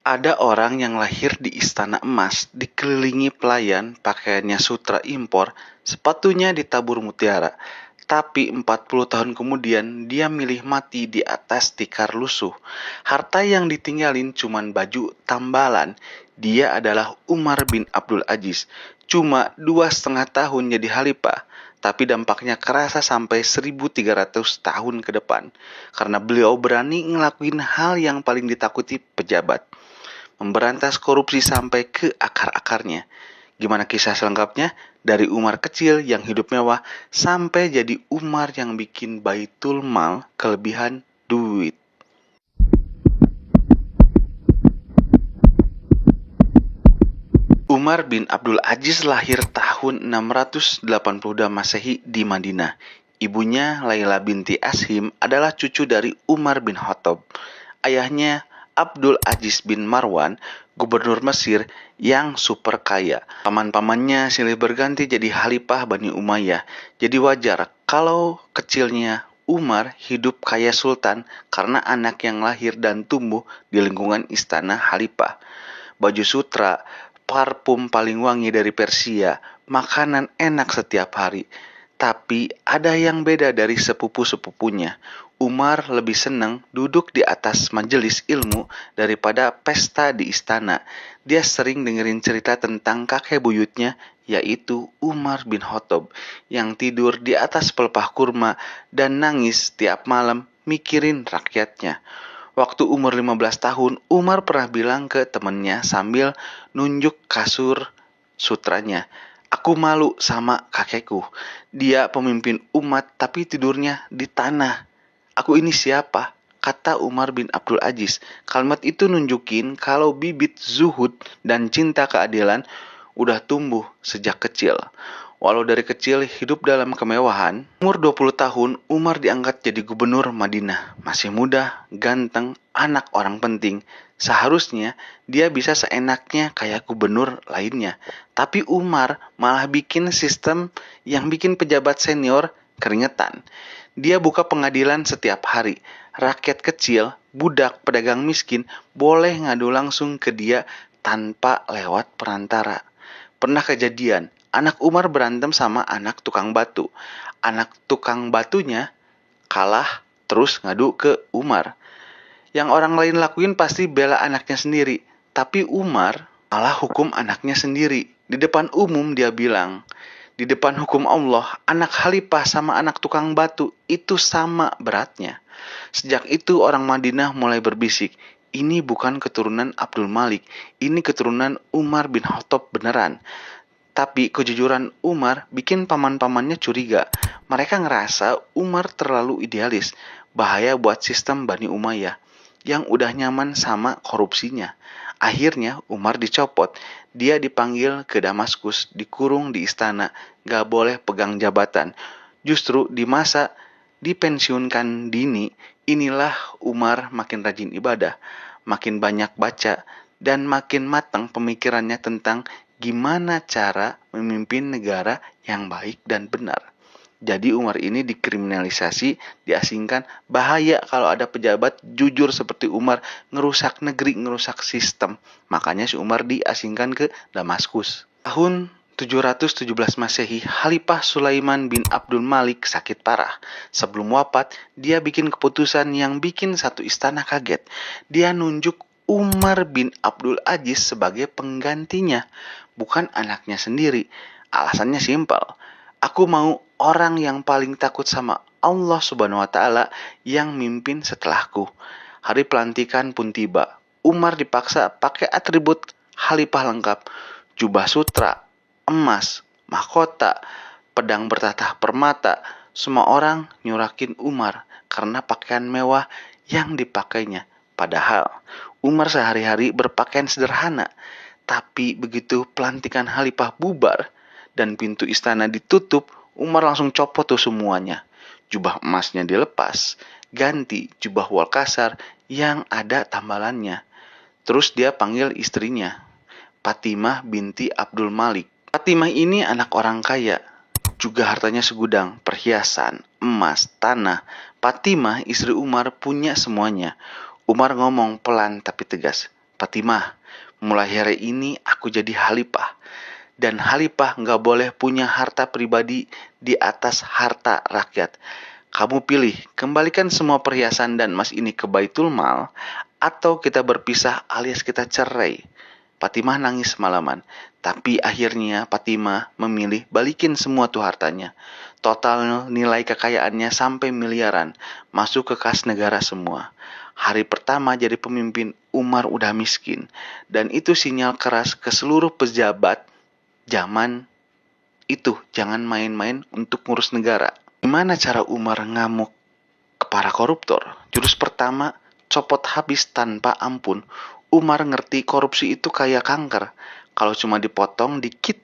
Ada orang yang lahir di istana emas, dikelilingi pelayan, pakaiannya sutra impor, sepatunya ditabur mutiara. Tapi 40 tahun kemudian, dia milih mati di atas tikar lusuh. Harta yang ditinggalin cuman baju tambalan. Dia adalah Umar bin Abdul Aziz. Cuma 2,5 tahun jadi khalifah, tapi dampaknya kerasa sampai 1300 tahun ke depan. Karena beliau berani ngelakuin hal yang paling ditakuti pejabat, memberantas korupsi sampai ke akar-akarnya. Gimana kisah selengkapnya? Dari Umar kecil yang hidup mewah sampai jadi Umar yang bikin Baitul Mal kelebihan duit. Umar bin Abdul Aziz lahir tahun 682 Masehi di Madinah. Ibunya Laila binti Ashim adalah cucu dari Umar bin Khattab. Ayahnya Abdul Aziz bin Marwan, gubernur Mesir yang super kaya. Paman-pamannya silih berganti jadi khalifah Bani Umayyah. Jadi wajar kalau kecilnya Umar hidup kayak sultan karena anak yang lahir dan tumbuh di lingkungan istana khalifah. Baju sutra, parfum paling wangi dari Persia, makanan enak setiap hari. Tapi ada yang beda dari sepupu-sepupunya. Umar lebih senang duduk di atas majelis ilmu daripada pesta di istana. Dia sering dengerin cerita tentang kakek buyutnya, yaitu Umar bin Khattab, yang tidur di atas pelepah kurma dan nangis tiap malam mikirin rakyatnya. Waktu umur 15 tahun, Umar pernah bilang ke temennya sambil nunjuk kasur sutranya, "Aku malu sama kakekku. Dia pemimpin umat tapi tidurnya di tanah. Aku ini siapa?" Kata Umar bin Abdul Aziz. Kalimat itu nunjukin kalau bibit zuhud dan cinta keadilan udah tumbuh sejak kecil. Walau dari kecil hidup dalam kemewahan, umur 20 tahun Umar diangkat jadi gubernur Madinah. Masih muda, ganteng, anak orang penting. Seharusnya dia bisa seenaknya kayak gubernur lainnya. Tapi Umar malah bikin sistem yang bikin pejabat senior keringetan. Dia buka pengadilan setiap hari. Rakyat kecil, budak, pedagang miskin boleh ngadu langsung ke dia tanpa lewat perantara. Pernah kejadian, anak Umar berantem sama anak tukang batu. Anak tukang batunya kalah terus ngadu ke Umar. Yang orang lain lakuin pasti bela anaknya sendiri. Tapi Umar malah hukum anaknya sendiri. Di depan umum dia bilang, di depan hukum Allah, anak khalifah sama anak tukang batu itu sama beratnya. Sejak itu orang Madinah mulai berbisik, ini bukan keturunan Abdul Malik, ini keturunan Umar bin Khattab beneran. Tapi kejujuran Umar bikin paman-pamannya curiga. Mereka ngerasa Umar terlalu idealis, bahaya buat sistem Bani Umayyah yang udah nyaman sama korupsinya. Akhirnya Umar dicopot, dia dipanggil ke Damaskus, dikurung di istana, gak boleh pegang jabatan. Justru di masa dipensiunkan dini, inilah Umar makin rajin ibadah, makin banyak baca, dan makin matang pemikirannya tentang gimana cara memimpin negara yang baik dan benar. Jadi Umar ini dikriminalisasi, diasingkan. Bahaya kalau ada pejabat jujur seperti Umar, ngerusak negeri, ngerusak sistem. Makanya si Umar diasingkan ke Damaskus. Tahun 717 Masehi, Khalifah Sulaiman bin Abdul Malik sakit parah. Sebelum wafat, dia bikin keputusan yang bikin satu istana kaget. Dia nunjuk Umar bin Abdul Aziz sebagai penggantinya, bukan anaknya sendiri. Alasannya simpel. Aku mau orang yang paling takut sama Allah Subhanahu wa taala yang mimpin setelahku. Hari pelantikan pun tiba. Umar dipaksa pakai atribut khalifah lengkap, jubah sutra, emas, mahkota, pedang bertatah permata. Semua orang nyurakin Umar karena pakaian mewah yang dipakainya. Padahal Umar sehari-hari berpakaian sederhana. Tapi begitu pelantikan khalifah bubar dan pintu istana ditutup, Umar langsung copot tuh semuanya. Jubah emasnya dilepas, ganti jubah wol kasar yang ada tambalannya. Terus dia panggil istrinya, Fatimah binti Abdul Malik. Fatimah ini anak orang kaya, juga hartanya segudang, perhiasan, emas, tanah. Fatimah istri Umar punya semuanya. Umar ngomong pelan tapi tegas, Fatimah, mulai hari ini aku jadi khalifah. Dan khalifah nggak boleh punya harta pribadi di atas harta rakyat. Kamu pilih, kembalikan semua perhiasan dan emas ini ke Baitul Mal, atau kita berpisah alias kita cerai. Fatimah nangis semalaman, tapi akhirnya Fatimah memilih balikin semua tuh hartanya. Total nilai kekayaannya sampai miliaran, masuk ke kas negara semua. Hari pertama jadi pemimpin, Umar udah miskin. Dan itu sinyal keras ke seluruh pejabat zaman itu, jangan main-main untuk ngurus negara. Gimana cara Umar ngamuk ke para koruptor? Jurus pertama, copot habis tanpa ampun. Umar ngerti korupsi itu kayak kanker. Kalau cuma dipotong dikit,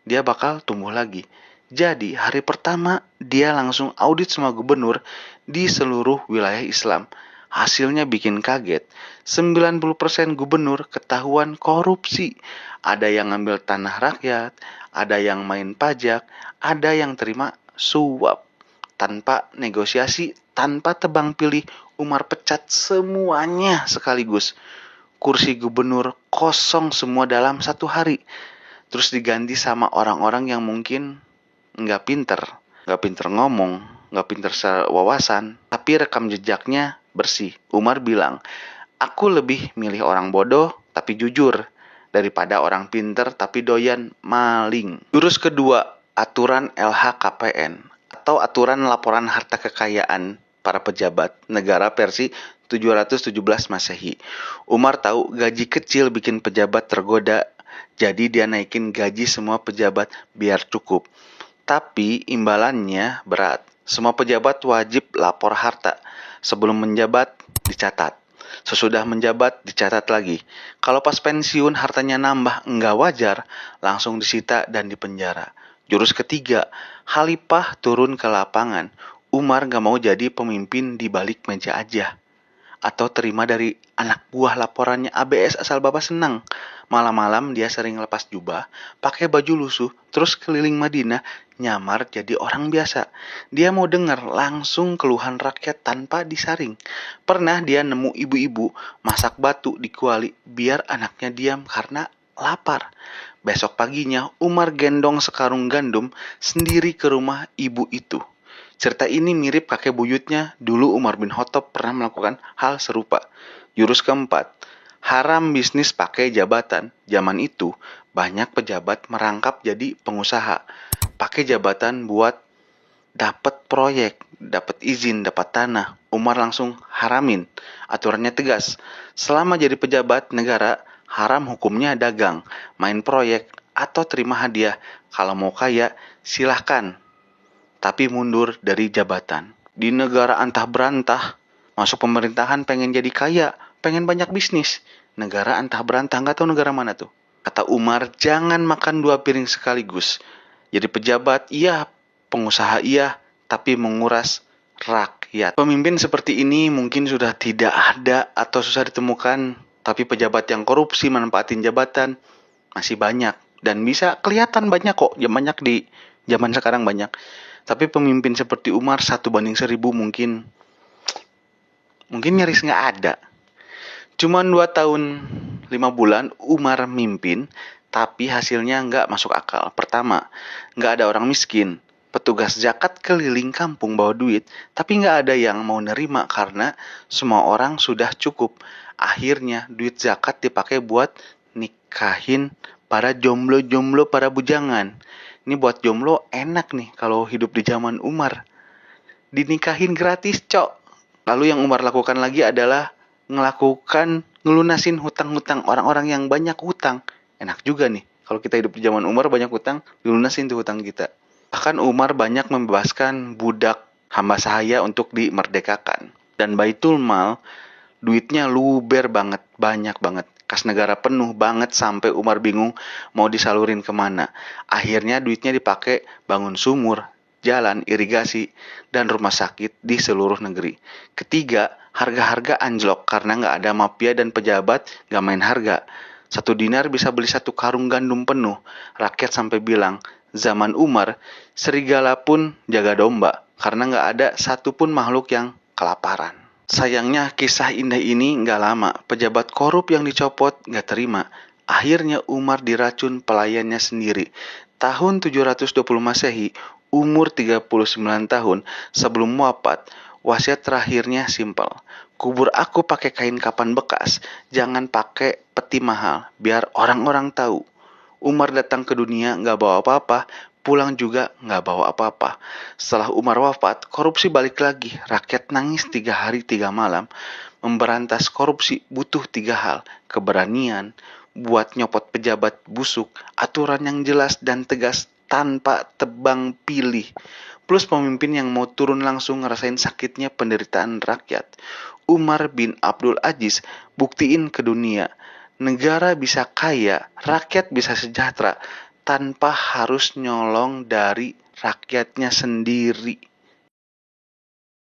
dia bakal tumbuh lagi. Jadi hari pertama dia langsung audit semua gubernur di seluruh wilayah Islam. Hasilnya bikin kaget. 90% gubernur ketahuan korupsi. Ada yang ngambil tanah rakyat, ada yang main pajak, ada yang terima suap. Tanpa negosiasi, tanpa tebang pilih, Umar pecat semuanya sekaligus. Kursi gubernur kosong semua dalam 1 hari. Terus diganti sama orang-orang yang mungkin nggak pinter ngomong, nggak pinter wawasan, tapi rekam jejaknya bersih. Umar bilang, aku lebih milih orang bodoh tapi jujur daripada orang pinter tapi doyan maling. Jurus kedua, aturan LHKPN atau aturan laporan harta kekayaan para pejabat negara versi 717 Masehi. Umar tahu gaji kecil bikin pejabat tergoda, jadi dia naikin gaji semua pejabat biar cukup. Tapi imbalannya berat. Semua pejabat wajib lapor harta. Sebelum menjabat, dicatat. Sesudah menjabat, dicatat lagi. Kalau pas pensiun hartanya nambah enggak wajar, langsung disita dan dipenjara. Jurus ketiga, khalifah turun ke lapangan. Umar gak mau jadi pemimpin di balik meja aja. Atau terima dari anak buah laporannya ABS asal bapak senang. Malam-malam dia sering lepas jubah, pakai baju lusuh, terus keliling Madinah, nyamar jadi orang biasa. Dia mau dengar langsung keluhan rakyat tanpa disaring. Pernah dia nemu ibu-ibu masak batu di kuali biar anaknya diam karena lapar. Besok paginya Umar gendong sekarung gandum sendiri ke rumah ibu itu. Cerita ini mirip kakek buyutnya, dulu Umar bin Khattab pernah melakukan hal serupa. Jurus keempat, haram bisnis pakai jabatan. Zaman itu, banyak pejabat merangkap jadi pengusaha. Pakai jabatan buat dapat proyek, dapat izin, dapat tanah. Umar langsung haramin. Aturannya tegas. Selama jadi pejabat negara, haram hukumnya dagang, main proyek, atau terima hadiah. Kalau mau kaya, silahkan. Tapi mundur dari jabatan. Di negara antah berantah, masuk pemerintahan pengen jadi kaya, pengen banyak bisnis. Negara antah berantah, nggak tahu negara mana tuh. Kata Umar, jangan makan 2 piring sekaligus. Jadi pejabat, iya, pengusaha iya, tapi menguras rakyat. Pemimpin seperti ini mungkin sudah tidak ada atau susah ditemukan, tapi pejabat yang korupsi manfaatin jabatan masih banyak. Dan bisa kelihatan banyak kok, banyak di zaman sekarang banyak. Tapi pemimpin seperti Umar 1:1000 mungkin nyaris nggak ada. Cuman 2 tahun 5 bulan Umar mimpin, tapi hasilnya nggak masuk akal. Pertama, nggak ada orang miskin. Petugas zakat keliling kampung bawa duit, tapi nggak ada yang mau nerima karena semua orang sudah cukup. Akhirnya duit zakat dipakai buat nikahin para jomblo-jomblo, para bujangan. Ini buat jomblo enak nih kalau hidup di zaman Umar. Dinikahin gratis, cok. Lalu yang Umar lakukan lagi adalah ngelunasin hutang-hutang orang-orang yang banyak hutang. Enak juga nih. Kalau kita hidup di zaman Umar banyak hutang, dilunasin tuh hutang kita. Bahkan Umar banyak membebaskan budak hamba sahaya untuk dimerdekakan. Dan Baitul Mal, duitnya luber banget, banyak banget. Kas negara penuh banget sampai Umar bingung mau disalurin kemana. Akhirnya duitnya dipakai bangun sumur, jalan, irigasi, dan rumah sakit di seluruh negeri. Ketiga, harga-harga anjlok karena nggak ada mafia dan pejabat nggak main harga. 1 dinar bisa beli 1 karung gandum penuh. Rakyat sampai bilang, zaman Umar, serigala pun jaga domba karena nggak ada satupun makhluk yang kelaparan. Sayangnya kisah indah ini nggak lama, pejabat korup yang dicopot nggak terima. Akhirnya Umar diracun pelayannya sendiri. Tahun 720 Masehi, umur 39 tahun, sebelum wafat, wasiat terakhirnya simpel. Kubur aku pakai kain kapan bekas, jangan pakai peti mahal, biar orang-orang tahu. Umar datang ke dunia nggak bawa apa-apa, pulang juga nggak bawa apa-apa. Setelah Umar wafat, korupsi balik lagi. Rakyat nangis 3 hari 3 malam. Memberantas korupsi butuh 3 hal. Keberanian, buat nyopot pejabat busuk, aturan yang jelas dan tegas tanpa tebang pilih. Plus pemimpin yang mau turun langsung ngerasain sakitnya penderitaan rakyat. Umar bin Abdul Aziz buktiin ke dunia, negara bisa kaya, rakyat bisa sejahtera, tanpa harus nyolong dari rakyatnya sendiri.